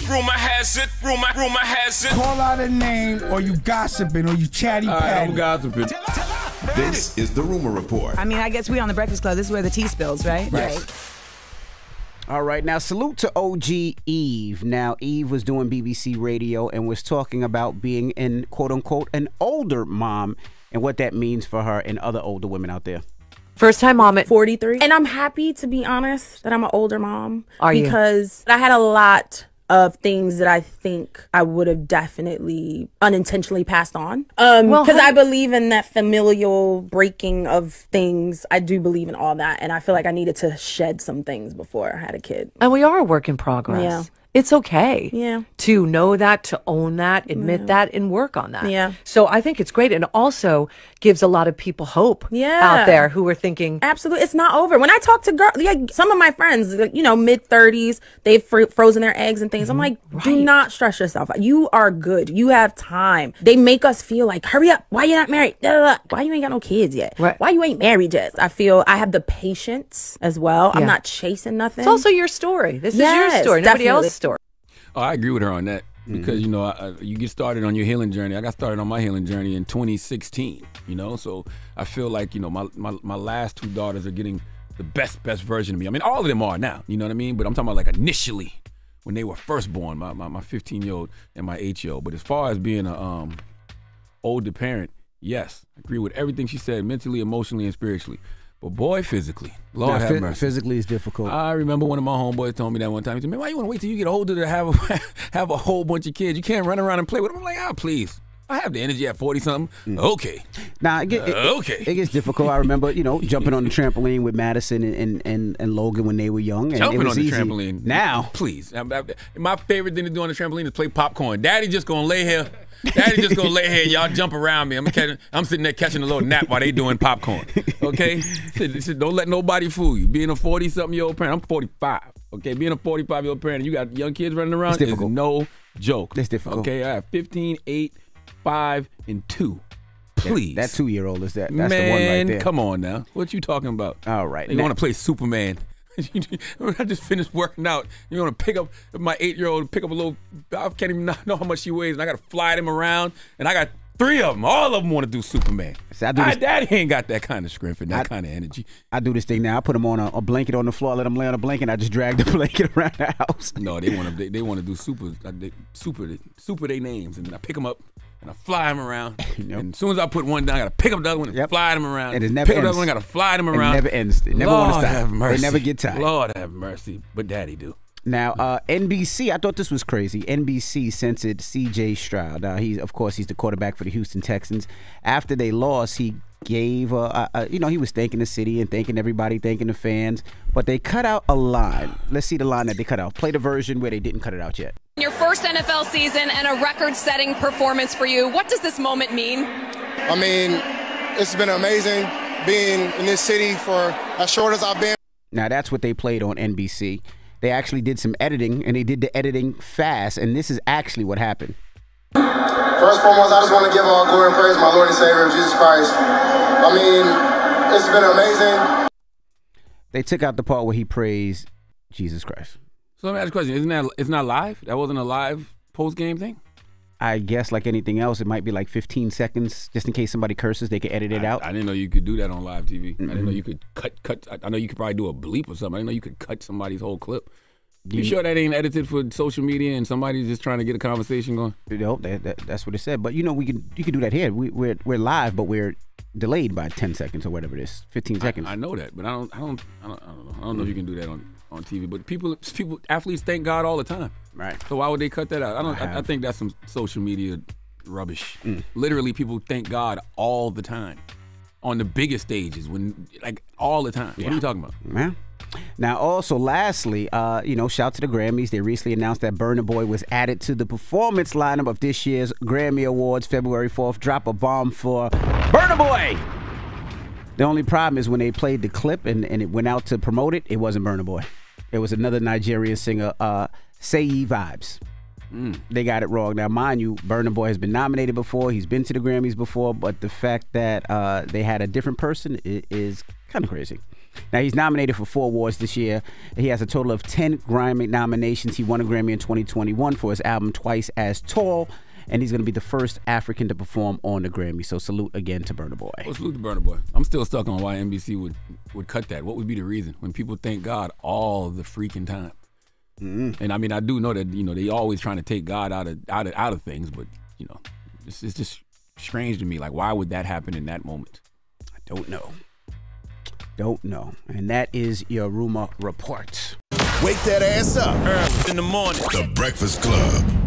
Rumor has it, rumor has it. Call out a name, or you gossiping, or you chatty patty. I'm gossiping. This is the Rumor Report. I mean, I guess we on the Breakfast Club. This is where the tea spills, right? Right. All right, now salute to OG Eve. Now, Eve was doing BBC Radio and was talking about being an quote-unquote an older mom and what that means for her and other older women out there. First time mom at 43. And I'm happy, to be honest, that I'm an older mom. Are you? Because I had a lot of things that I think I would have definitely unintentionally passed on. Because I believe in that familial breaking of things. I do believe in all that. And I feel like I needed to shed some things before I had a kid. And we are a work in progress. Yeah. It's okay to know that, to own that, admit that, and work on that. Yeah. So I think it's great. And also gives a lot of people hope out there who are thinking. Absolutely. It's not over. When I talk to girls, like some of my friends, you know, mid-30s, they've frozen their eggs and things. I'm like, do not stress yourself. You are good. You have time. They make us feel like, hurry up. Why you not married? Why you ain't got no kids yet? Right. Why you ain't married yet? I feel I have the patience as well. I'm not chasing nothing. It's also your story. This is your story. Nobody else's story. Oh, I agree with her on that because, you know, you get started on your healing journey. I got started on my healing journey in 2016, you know, so I feel like, you know, my last two daughters are getting the best version of me. I mean, all of them are now, you know what I mean? But I'm talking about like initially when they were first born, my 15-year-old and my 8-year-old. But as far as being a older parent, yes, I agree with everything she said, mentally, emotionally, and spiritually. But boy, physically, Lord have mercy. Physically is difficult. I remember one of my homeboys told me that one time. He said, man, why you want to wait till you get older to have a whole bunch of kids? You can't run around and play with them. I'm like, please. I have the energy at 40-something. Okay. Now, it gets difficult. I remember, you know, jumping on the trampoline with Madison and Logan when they were young. And jumping it was on the easy. trampoline. Now. Please. My favorite thing to do on the trampoline is play popcorn. Daddy just going to lay here. Daddy just gonna lay here and y'all jump around me. I'm sitting there catching a little nap while they doing popcorn. Okay? Don't let nobody fool you. Being a 40-something-year-old parent, I'm 45. Okay? Being a 45-year-old parent and you got young kids running around is no joke. It's difficult. Okay? I have 15, 8, 5, and 2. Please. That 2-year-old is that's Man, the one right there. Come on now. What you talking about? All right. They want to play Superman. I just finished working out. You want to pick up my 8-year-old, pick up a little, I can't even know how much she weighs, and I got to fly them around, and I got 3 of them. All of them want to do Superman. See, Daddy ain't got that kind of strength and that kind of energy. I do this thing now. I put them on a blanket on the floor, I let them lay on a blanket, and I just drag the blanket around the house. No, they want to do super their names, and then I pick them up. And I fly them around. And as soon as I put one down, I got to pick up the other one and fly them around. And it never pick ends. up the other one, I got to fly them around. It never ends. It never want to stop. Have mercy. They never get tired. Lord have mercy. But Daddy do. Now, NBC, I thought this was crazy. NBC censored C.J. Stroud. Now, he's the quarterback for the Houston Texans. After they lost, he gave, he was thanking the city and thanking everybody, thanking the fans. But they cut out a line. Let's see the line that they cut out. Play the version where they didn't cut it out yet. Your first NFL season and a record-setting performance for you. What does this moment mean? I mean, it's been amazing being in this city for as short as I've been. Now, that's what they played on NBC. They actually did some editing, and they did the editing fast, and this is actually what happened. First and foremost, I just want to give all glory and praise to my Lord and Savior, Jesus Christ. I mean, it's been amazing. They took out the part where he praised Jesus Christ. So let me ask you a question. It's not live? That wasn't a live post-game thing? I guess like anything else, it might be like 15 seconds, just in case somebody curses, they can edit it out. I didn't know you could do that on live TV. I didn't know you could cut. I know you could probably do a bleep or something. I didn't know you could cut somebody's whole clip. You sure that ain't edited for social media and somebody's just trying to get a conversation going? No, that's what it said. But you know, you can do that here. We're live, but we're delayed by 10 seconds or whatever it is, 15 seconds. I know that, but I don't know. I don't know if you can do that on TV. But athletes thank God all the time. Right. So why would they cut that out? I think that's some social media rubbish. Literally, people thank God all the time on the biggest stages, all the time. What are you talking about? Man. Now, also, lastly, shout to the Grammys. They recently announced that Burna Boy was added to the performance lineup of this year's Grammy Awards, February 4th. Drop a bomb for Burna Boy. The only problem is when they played the clip and it went out to promote it, it wasn't Burna Boy. It was another Nigerian singer, Seyi Vibes. They got it wrong. Now, mind you, Burna Boy has been nominated before. He's been to the Grammys before, but the fact that they had a different person is kind of crazy. Now, he's nominated for 4 awards this year. He has a total of 10 Grammy nominations. He won a Grammy in 2021 for his album Twice as Tall, and he's going to be the first African to perform on the Grammy. So salute again to Burna Boy. Well, salute to Burna Boy. I'm still stuck on why NBC would cut that. What would be the reason when people thank God all the freaking time? And I mean, I do know that they always trying to take God out of things, but it's just strange to me. Like, why would that happen in that moment? I don't know. And that is your rumor report. Wake that ass up Early in the morning. The Breakfast Club.